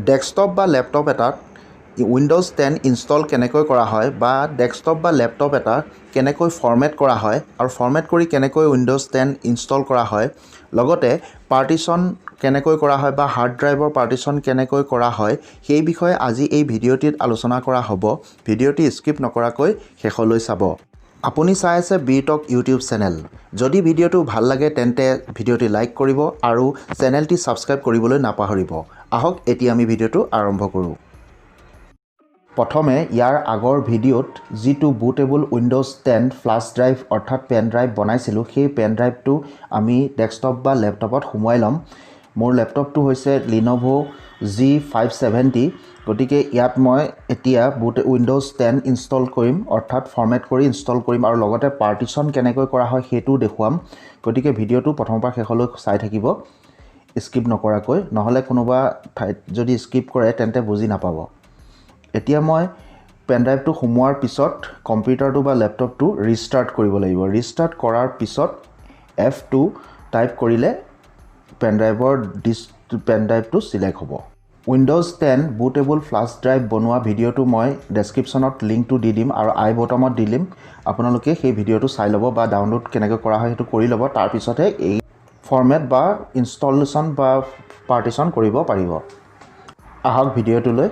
Desktop বা laptop এটাত Windows 10 install কেনেকৈ কৰা হয় বা ডেস্কটপ বা ল্যাপটপ এটা কেনেকৈ ফৰমেট কৰা হয় আৰু ফৰমেট কৰি কেনেকৈ উইন্ডোজ 10 ইনষ্টল কৰা হয় লগতে পাৰ্টিশন কেনেকৈ কৰা হয় বা হাৰ্ড ড্ৰাইভৰ পাৰ্টিশন কেনেকৈ কৰা হয় সেই বিষয়ে আজি এই ভিডিঅ'টিত আলোচনা কৰা হ'ব। ভিডিঅ'টি স্কিপ নকৰাকৈ শেষলৈ চাব। আপুনি চাই আছে birtalk ইউটিউব চেনেল। যদি ভিডিঅ'টো ভাল লাগে তেন্তে ভিডিঅ'টি লাইক কৰিব আৰু চেনেলটি সাবস্ক্ৰাইব কৰিবলৈ নাপাহৰিব। আহক এতিয়া আমি ভিডিঅ'টো আৰম্ভ কৰোঁ। প্ৰথমে ইয়াৰ আগৰ ভিডিঅ'ত যিটো বুটেবল উইন্ডোজ 10 ফ্লাছ ড্ৰাইভ অৰ্থাৎ পেন ড্ৰাইভ বনাইছিলোঁ সেই পেন ড্ৰাইভটো আমি ডেস্কটপ বা ল্যাপটপত সুমুৱাই ল'ম। মোৰ ল্যাপটপটো হৈছে Lenovo G570, গতিকে ইয়াত মই এতিয়া উইন্ডোজ 10 ইনষ্টল কৰিম অৰ্থাৎ ফৰমেট কৰি ইনষ্টল কৰিম আৰু লগতে পাৰ্টিশন কেনেকৈ কৰা হয় সেইটোও দেখুৱাম। গতিকে ভিডিঅ'টো প্ৰথমৰ পৰা শেষলৈ চাই থাকিব স্কিপ নকৰাকৈ, নহ'লে কোনোবা ঠাইত যদি স্কিপ কৰে তেন্তে বুজি নাপাব। এতিয়া মই পেন ড্ৰাইভটো সুমুৱাৰ পিছত কম্পিউটাৰটো বা ল্যাপটপটো ৰিষ্টাৰ্ট কৰিব লাগিব। ৰিষ্টাৰ্ট কৰাৰ পিছত F2 টাইপ কৰিলে পেন ড্ৰাইভটো সিলেক্ট হ'ব। উইন্ডোজ 10 বুটেবল ফ্লাছ ড্ৰাইভ বনোৱা ভিডিঅ'টো মই ডেছক্ৰিপশ্যনত লিংকটো দি দিম আৰু আই বটমত দি দিম। আপোনালোকে সেই ভিডিঅ'টো চাই ল'ব বা ডাউনলোড কেনেকৈ কৰা হয় সেইটো কৰি ল'ব। তাৰপিছতহে এই ফৰমেট বা ইনষ্টলেশ্যন বা পাৰ্টিশন কৰিব পাৰিব। আহক ভিডিঅ'টোলৈ।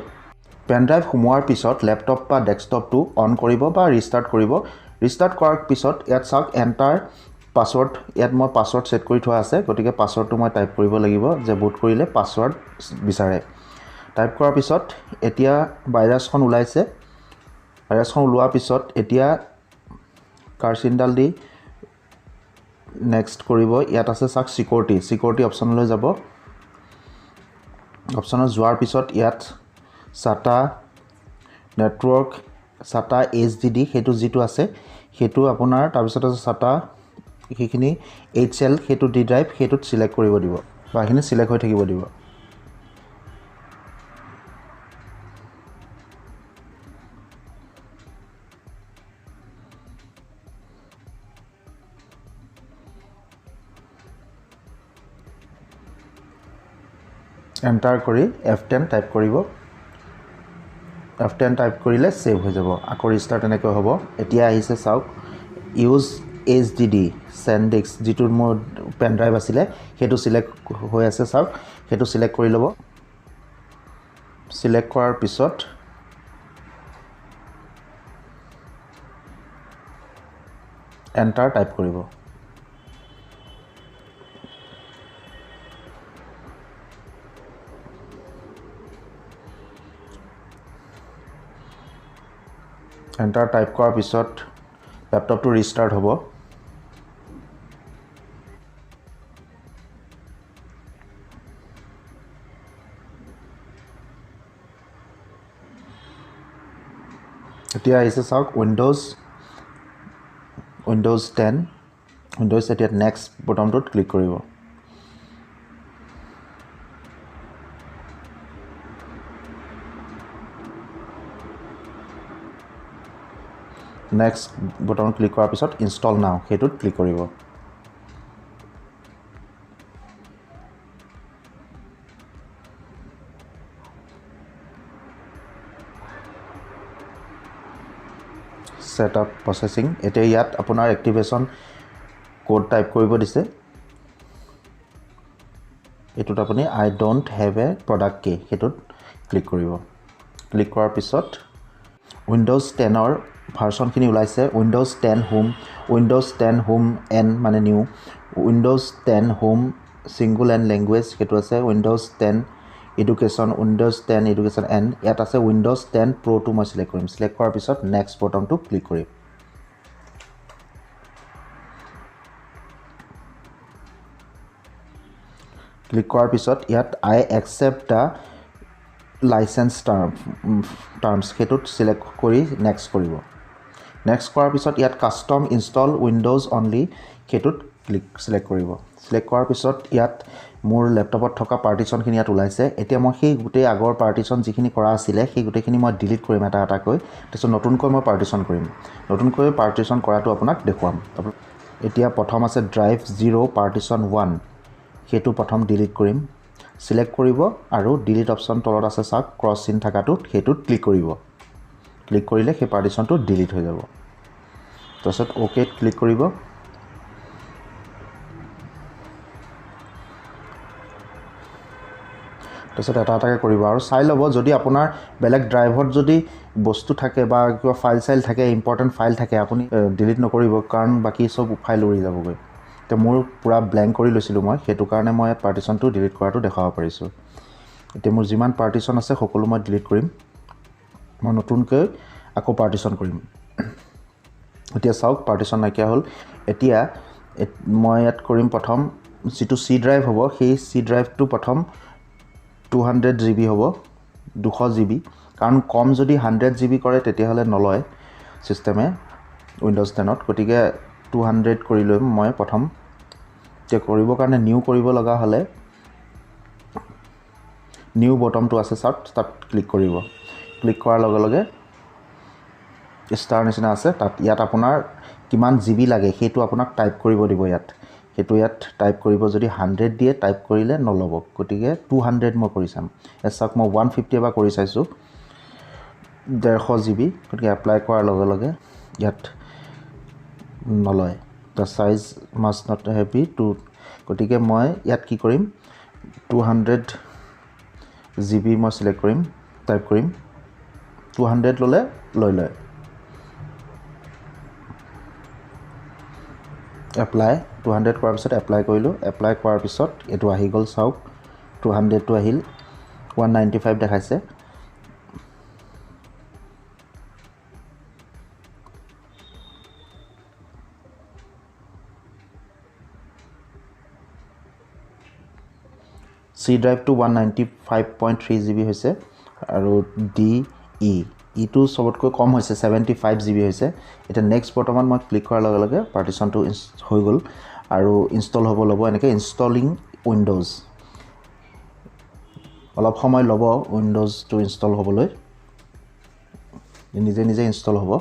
পেন ড্ৰাইভ সুমুৱাৰ পিছত ল্যাপটপ বা ডেস্কটপটো অন কৰিব বা ৰিষ্টাৰ্ট কৰিব। ৰিষ্টাৰ্ট কৰাৰ পিছত ইয়াত চাওক এণ্টাৰ পাছৱৰ্ড, ইয়াত মই পাছৱৰ্ড সেট কৰি থোৱা আছে, গতিকে পাছৱৰ্ডটো মই টাইপ কৰিব লাগিব যে বুট কৰিলে পাছৱৰ্ড বিচাৰে। টাইপ কৰাৰ পিছত এতিয়া ভাইৰাছখন ওলাইছে। ভাইৰাছখন ওলোৱাৰ পিছত এতিয়া কাৰ্চিনডাল দি নেক্সট কৰিব। ইয়াত আছে চাওক সিকিউৰিটি অপশ্যনলৈ যাব। অপশ্যনত যোৱাৰ পিছত ইয়াত SATA নেটৱৰ্ক SATA HDD সেইটো যিটো আছে সেইটো আপোনাৰ, তাৰপিছত আছে SATA সেইখিনি HL সেইটো ডি ড্ৰাইভ সেইটোত সিলেক্ট কৰিব দিব বা সেইখিনি সিলেক্ট হৈ থাকিব দিব। এণ্টাৰ কৰি F10 টাইপ কৰিব। F10 টাইপ কৰিলে সেভ হৈ যাব। আকৌ ৰিষ্টাৰ্ট এনেকৈ হ'ব। এতিয়া আহিছে চাওক ইউজ HDD SanDisk যিটো মোৰ পেন ড্ৰাইভ আছিলে সেইটো সিলেক্ট হৈ আছে চাওক, সেইটো সিলেক্ট কৰি ল'ব। সিলেক্ট কৰাৰ পিছত এণ্টাৰ টাইপ কৰিব। এণ্টাৰ টাইপ কৰাৰ পিছত ল্যাপটপটো ৰিষ্টাৰ্ট হ'ব। এতিয়া আহিছে চাওক উইন্ডোজ 10 এতিয়া নেক্সট বটনটোত ক্লিক কৰিব। নেক্সট বটন ক্লিক কৰাৰ পিছত ইনষ্টল নাও সেইটোত ক্লিক কৰিব। সেটআপ প্ৰসেছিং। এতিয়া ইয়াত আপোনাৰ এক্টিভেশ্যন কোড টাইপ কৰিব দিছে। এইটোত আপুনি আই ডোণ্ট হেভ এ প্ৰডাক্ট কি সেইটোত ক্লিক কৰিব। ক্লিক কৰাৰ পিছত উইন্ডোজ 10ৰ ভাৰ্চনখিনি ওলাইছে। Windows 10 home, Windows 10 home N মানে new, Windows 10 home single and language সেইটো আছে, Windows 10 education, Windows 10 education N, ইয়াত আছে উইন্ডোজ 10 প্ৰ'টো মই সিলেক্ট কৰিম। সিলেক্ট কৰাৰ পিছত নেক্সট বটনটো ক্লিক কৰিম। ক্লিক কৰাৰ পিছত ইয়াত আই একচেপ্ট দ্য লাইচেন্স টাৰ্মছ সেইটোত সিলেক্ট কৰি নেক্সট কৰিব। নেক্সট কৰাৰ পিছত ইয়াত কাষ্টম ইনষ্টল উইন্ডোজ অনলি সেইটোত সিলেক্ট কৰিব। সিলেক্ট কৰাৰ পিছত ইয়াত মোৰ ল্যাপটপত থকা পাৰ্টিশনখিনি ইয়াত ওলাইছে। এতিয়া মই সেই গোটেই আগৰ পাৰ্টিশন যিখিনি কৰা আছিলে সেই গোটেইখিনি মই ডিলিট কৰিম এটা এটাকৈ, তাৰপিছত নতুনকৈ মই পাৰ্টিশন কৰিম। নতুনকৈ পাৰ্টিশন কৰাটো আপোনাক দেখুৱাম। এতিয়া প্ৰথম আছে ড্ৰাইভ 0 পাৰ্টিশন 1 সেইটো প্ৰথম ডিলিট কৰিম। সিলেক্ট কৰিব আৰু ডিলিট অপশ্যন তলত আছে চাওক ক্ৰছ চিন থাকাটোত সেইটোত ক্লিক কৰিব ক্লিক কৰিলে সেই পাৰ্টিশ্যনটো ডিলিট হৈ যাব তাৰপিছত ওকেত ক্লিক কৰিব তাৰপিছত এটা এটাকৈ কৰিব আৰু চাই ল'ব যদি আপোনাৰ বেলেগ ড্ৰাইভত যদি বস্তু থাকে বা কিবা ফাইল থাকে ইম্পৰ্টেণ্ট ফাইল থাকে আপুনি ডিলিট নকৰিব কাৰণ বাকী চব ফাইল উৰি যাবগৈ তো মোৰ পুৰা ব্লেংক কৰি লৈছিলোঁ মই সেইটো কাৰণে মই ইয়াত পাৰ্টিশ্যনটো ডিলিট কৰাটো দেখাব পাৰিছোঁ এতিয়া মোৰ যিমান পাৰ্টিশ্যন আছে সকলো মই ডিলিট কৰিম মই নতুনকৈ আকৌ পাৰ্টিশ্যন কৰিম এতিয়া চাওক পাৰ্টিশ্যন নাইকিয়া হ'ল এতিয়া মই ইয়াত কৰিম প্ৰথম যিটো চি ড্ৰাইভ হ'ব সেই চি ড্ৰাইভটো প্ৰথম 200 GB হ'ব 200 GB কাৰণ কম যদি 100 GB কৰে তেতিয়াহ'লে নলয় চিষ্টেমে উইণ্ডোজ 10ত গতিকে 200 কৰি লৈ মই প্ৰথম এতিয়া কৰিবৰ কাৰণে নিউ কৰিব লগা হ'লে নিউ বটমটো আছে চাওক তাত ক্লিক কৰিব ক্লিক কৰাৰ লগে লগে ষ্টাৰ নিচিনা আছে তাত ইয়াত আপোনাৰ কিমান GB লাগে সেইটো আপোনাক টাইপ কৰিব দিব ইয়াত সেইটো ইয়াত টাইপ কৰিব যদি 100 দিয়ে টাইপ কৰিলে নল'ব গতিকে 200 মই কৰি চাম চাওক মই 150 এবাৰ কৰি চাইছোঁ 150 GB গতিকে এপ্লাই কৰাৰ লগে লগে ইয়াত নলয় the size must not heavy two গতিকে মই ইয়াত কি কৰিম 200 GB মই চিলেক্ট কৰিম টাইপ কৰিম 200 ল'লে লয় এপ্লাই 200 কৰাৰ পিছত এপ্লাই কৰিলোঁ এপ্লাই কৰাৰ পিছত এইটো আহি গ'ল চাওক 200টো আহিল 195 দেখাইছে চি ড্ৰাইভটো 195.3 GB হৈছে আৰু ডি ইটো চবতকৈ কম হৈছে 75 GB হৈছে এতিয়া নেক্সট বৰ্তমান মই ক্লিক কৰাৰ লগে লগে পাৰ্টিশ্যনটো হৈ গ'ল আৰু ইনষ্টল হ'ব ল'ব এনেকৈ ইনষ্টলিং উইণ্ডোজ অলপ সময় ল'ব উইণ্ডোজটো ইনষ্টল হ'বলৈ নিজে নিজে ইনষ্টল হ'ব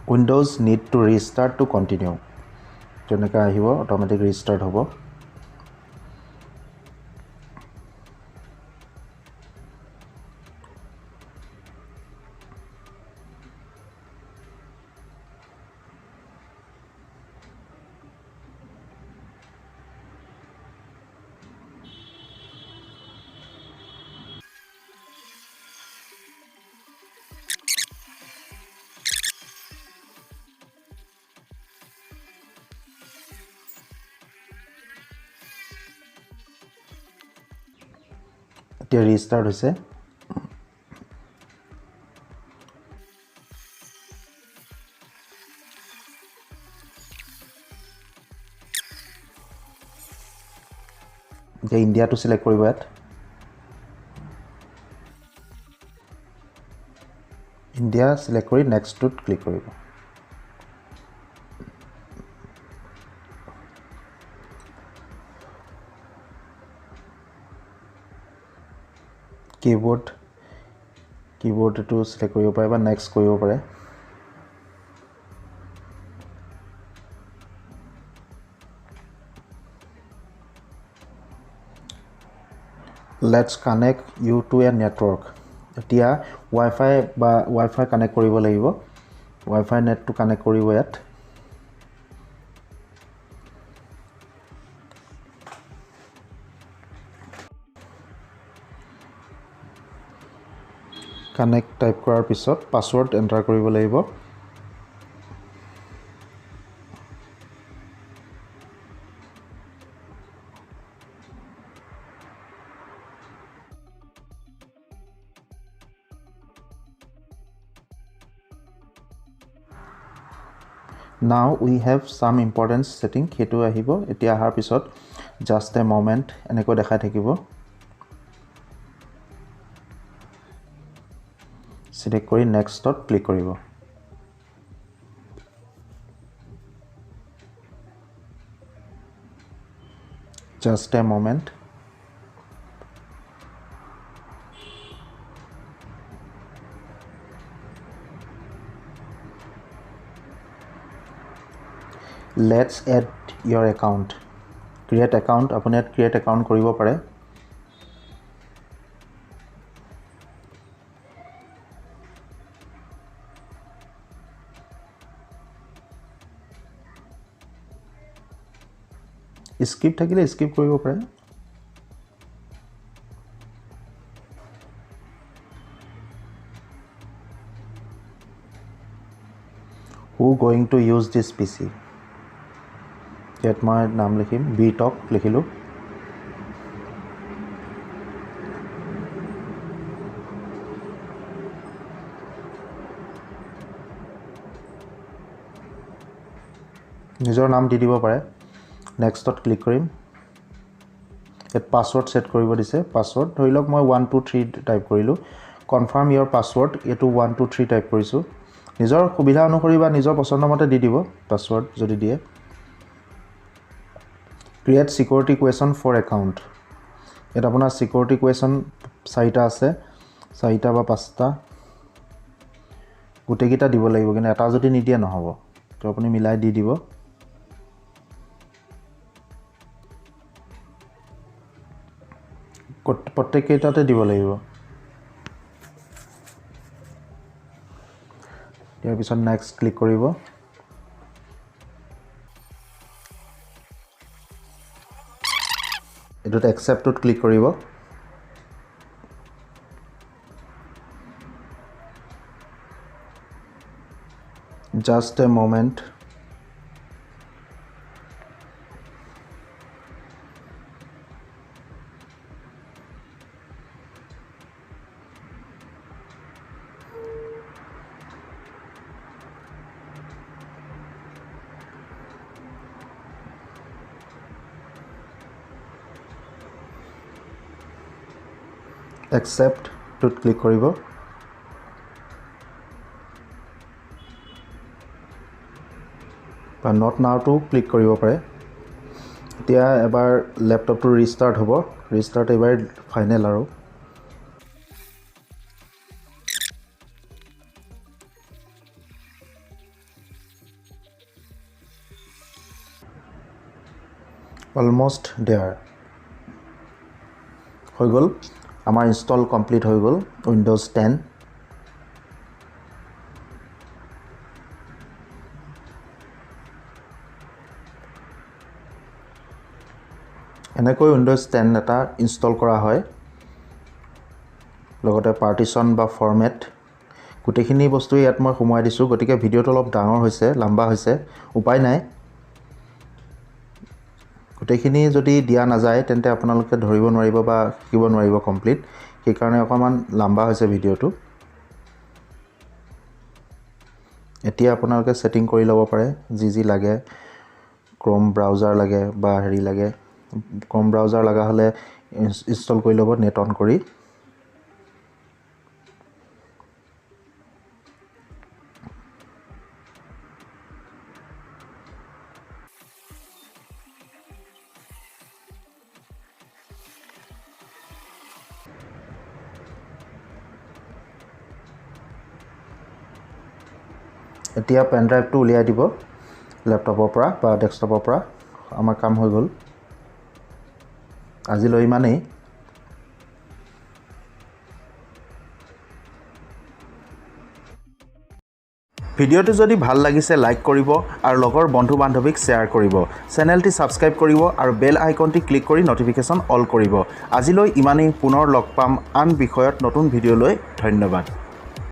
Windows need to restart to continue তেনেকৈ আহিব অটোমেটিক ৰিষ্টাৰ্ট হ'ব এতিয়া ৰিষ্টাৰ্ট হৈছে এতিয়া ইণ্ডিয়াটো চিলেক্ট কৰিব ইয়াত ইণ্ডিয়া চিলেক্ট কৰি নেক্সটটোত ক্লিক কৰিব keyboard to select কৰিব পাৰে বা next কৰিব পাৰে let's connect you to a network এতিয়া ৱাইফাই বা ৱাইফাই কানেক্ট কৰিব লাগিব ৱাইফাই নেটটো কানেক্ট কৰিব ইয়াত কানেক্ট টাইপ কৰাৰ পিছত পাছৱৰ্ড এণ্টাৰ কৰিব লাগিব Now we have some important setting হেতু আহিব এতিয়া আহাৰ পিছত just a moment এনেকৈ দেখাই থাকিব সিলেক্ট কৰি নেক্সটত ক্লিক কৰিব just a moment Let's add your account. Create account. আপুনি create account কৰিব পাৰে। Skip থাকিলে skip কৰিব পাৰে। Who going to use this PC? ইয়াত মই নাম লিখিম birtalk লিখিলো নিজৰ নাম দি দিব পাৰে নেক্সটত ক্লিক কৰিম এট পাসওয়াৰ্ড সেট কৰিব দিছে পাসওয়াৰ্ড ধৰি লওক মই 1 2 3 টাইপ কৰিলো কনফাৰ্ম ইয়োৰ পাসওয়াৰ্ড এটো 1 2 3 টাইপ কৰিছো নিজৰ সুবিধা অনুসৰি বা নিজৰ পছন্দ মতে দি দিব পাসওয়াৰ্ড যদি দিয়ে Create security question for account. এটা আপোনাৰ security question চাইটা আছে চাইটা বা পাঁচটা গুটেকিটা দিব লাগিব কিন্তু এটা যদি নিদিয়ে নহব তো আপুনি মিলাই দি দিব প্ৰত্যেকটাতে দিব লাগিব ইয়াৰ পিছত নেক্সট ক্লিক কৰিব এটোত acceptত ক্লিক কৰিব just a moment accept to click কৰিব বা not now to click কৰিব পাৰে এতিয়া এবাৰ ল্যাপটপটো ৰিস্টাৰ্ট হ'ব ৰিস্টাৰ্ট এবাৰ ফাইনেল আৰু অলমোস্ট দেয়াৰ হৈ গ'ল আমাৰ ইনষ্টল কমপ্লিট হৈ গ'ল উইন্ডোজ 10 এনেকৈ উইন্ডোজ 10 এটা ইনষ্টল কৰা হয় লগতে পাৰ্টিশন বা ফৰমেট গুটেখিনি বস্তু ইয়াত মই সোমোৱাই দিছো গতিকে ভিডিওটো অলপ ডাঙৰ হৈছে লম্বা হৈছে উপায় নাই গুটেখিনি যদি দিয়া নাযায় তেন্তে আপোনালোকে ধৰিব নোৱাৰিব বা শিকিব নোৱাৰিব কমপ্লিট সেই কাৰণে অকমান লম্বা হৈছে ভিডিওটো এতিয়া আপোনালোকে সেটিং কৰি ল'ব পাৰে যি লাগে ক্ৰোম ব্ৰাউজাৰ লাগে বা হেৰি লাগে ক্ৰোম ব্ৰাউজাৰ লাগা হলে ইনষ্টল কৰি ল'ব নেট অন কৰি এতিয়া পেন ড্ৰাইভটো উলিয়াই দিব ল্যাপটপৰ পৰা বা ডেস্কটপৰ পৰা আমাৰ কাম হৈ গ'ল আজিলৈ ইমানেই ভিডিঅ'টো যদি ভাল লাগিছে লাইক কৰিব আৰু লগৰ বন্ধু বান্ধৱীক শ্বেয়াৰ কৰিব চেনেলটি সাবস্ক্ৰাইব কৰিব আৰু বেল আইকনটি ক্লিক কৰি নটিফিকেশ্যন অল কৰিব আজিলৈ ইমানেই পুনৰ লগ পাম আন বিষয়ত নতুন ভিডিঅ' লৈ ধন্যবাদ